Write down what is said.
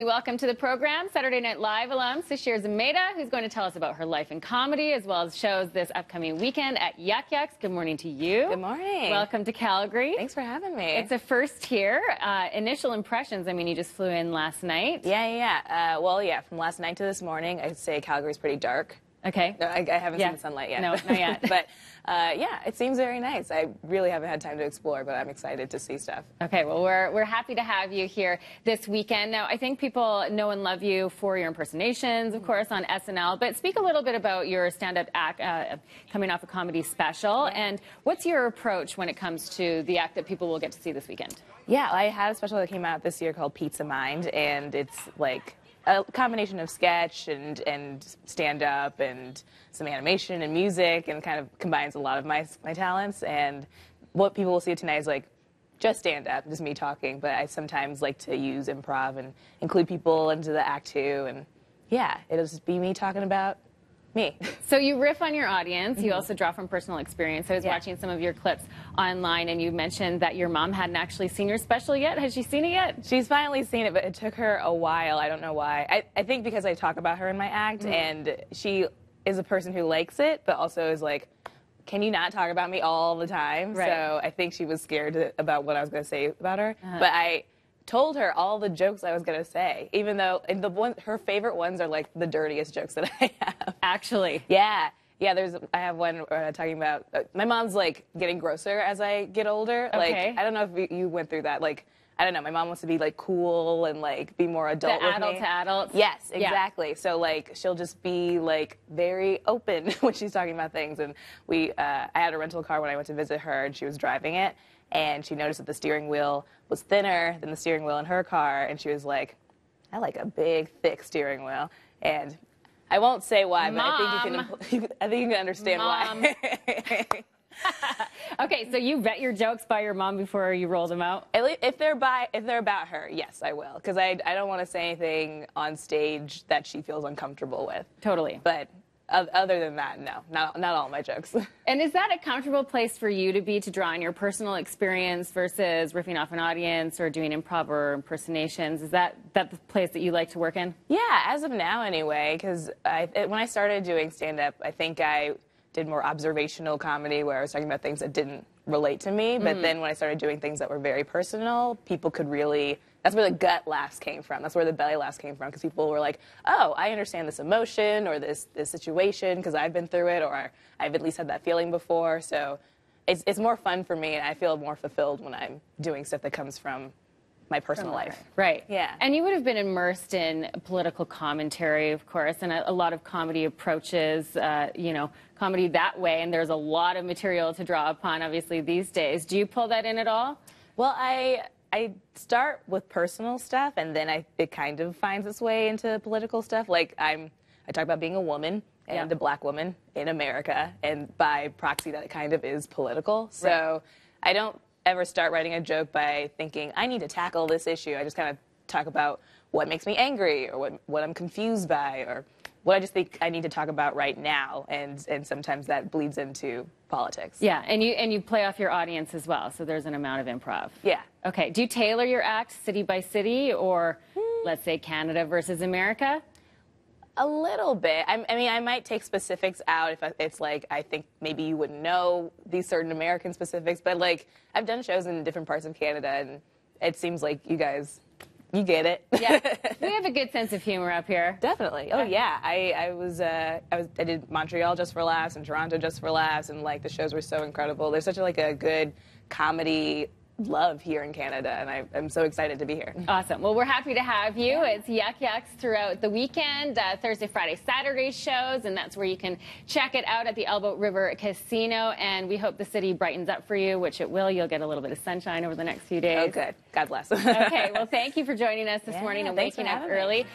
Welcome to the program, Saturday Night Live alum Sasheer Zamata, who's going to tell us about her life in comedy as well as shows this upcoming weekend at Yuk Yuk. Good morning to you. Good morning. Welcome to Calgary. Thanks for having me. It's a first here. Initial impressions, I mean, you just flew in last night. Yeah. From last night to this morning, I'd say Calgary's pretty dark. Okay. No, I haven't seen the sunlight yet. No, not yet. But yeah, it seems very nice. I really haven't had time to explore, but I'm excited to see stuff. Okay, well, we're happy to have you here this weekend. Now, I think people know and love you for your impersonations, of course, on SNL, but speak a little bit about your stand-up act coming off a comedy special, and what's your approach when it comes to the act that people will get to see this weekend? Yeah, I had a special that came out this year called Pizza Mind, and it's like a combination of sketch and stand-up and some animation and music, and kind of combines a lot of my talents. And what people will see tonight is like just stand-up, just me talking, but I sometimes like to use improv and include people into the act too. And yeah, it'll just be me talking about me. So you riff on your audience. You also draw from personal experience. I was watching some of your clips online, and you mentioned that your mom hadn't actually seen your special yet. Has she seen it yet? She's finally seen it, but it took her a while. I don't know why. I think because I talk about her in my act, and she is a person who likes it, but also is like, can you not talk about me all the time? Right. So I think she was scared about what I was going to say about her. But I told her all the jokes I was going to say, even though her favorite ones are like the dirtiest jokes that I have. Actually. Yeah. I have one talking about, my mom's like getting grosser as I get older. Okay. Like, I don't know if you went through that. Like, I don't know, my mom wants to be like cool and like be more adult with me. Adult to adult. Yes, exactly. Yeah. So like she'll just be like very open when she's talking about things. And I had a rental car when I went to visit her, and she was driving it, and she noticed that the steering wheel was thinner than the steering wheel in her car, and she was like, I like a big, thick steering wheel. And I won't say why, but I think you can understand why. Okay, so you vet your jokes by your mom before you roll them out? If they're about her, yes, I will, because I don't want to say anything on stage that she feels uncomfortable with. Totally. But other than that, no, not all my jokes. And is that a comfortable place for you to be, to draw on your personal experience versus riffing off an audience or doing improv or impersonations? Is that the place that you like to work in? Yeah, as of now anyway, because when I started doing stand-up, I think I did more observational comedy where I was talking about things that didn't relate to me. But then when I started doing things that were very personal, people could really, that's where the gut laughs came from. That's where the belly laughs came from, because people were like, oh, I understand this emotion or this situation because I've been through it, or I've at least had that feeling before. So it's more fun for me, and I feel more fulfilled when I'm doing stuff that comes from my personal life. Right. Yeah. And you would have been immersed in political commentary, of course, and a lot of comedy approaches, comedy that way, and there's a lot of material to draw upon, obviously, these days. Do you pull that in at all? Well, I start with personal stuff, and then it kind of finds its way into political stuff. Like, I talk about being a woman and a black woman in America, and by proxy, that kind of is political. So I don't ever start writing a joke by thinking, I need to tackle this issue. I just kind of talk about what makes me angry, or what I'm confused by, or what I just think I need to talk about right now, and sometimes that bleeds into politics. Yeah, and you play off your audience as well, so there's an amount of improv. Yeah. Okay, do you tailor your act city by city, or let's say Canada versus America? A little bit. I mean, I might take specifics out if it's like, I think maybe you wouldn't know these certain American specifics, but like, I've done shows in different parts of Canada, and it seems like you guys, you get it. Yeah, we have a good sense of humor up here. Definitely. Oh yeah. I did Montreal just for laughs and Toronto just for laughs, and like the shows were so incredible. There's such a good comedy love here in Canada, and I'm so excited to be here. Awesome. Well, we're happy to have you. It's Yuk Yuk's throughout the weekend, Thursday, Friday, Saturday shows, and that's where you can check it out at the Elbow River Casino, and we hope the city brightens up for you, which it will. You'll get a little bit of sunshine over the next few days. Oh, good. God bless. Okay. Well, thank you for joining us this morning and waking up early.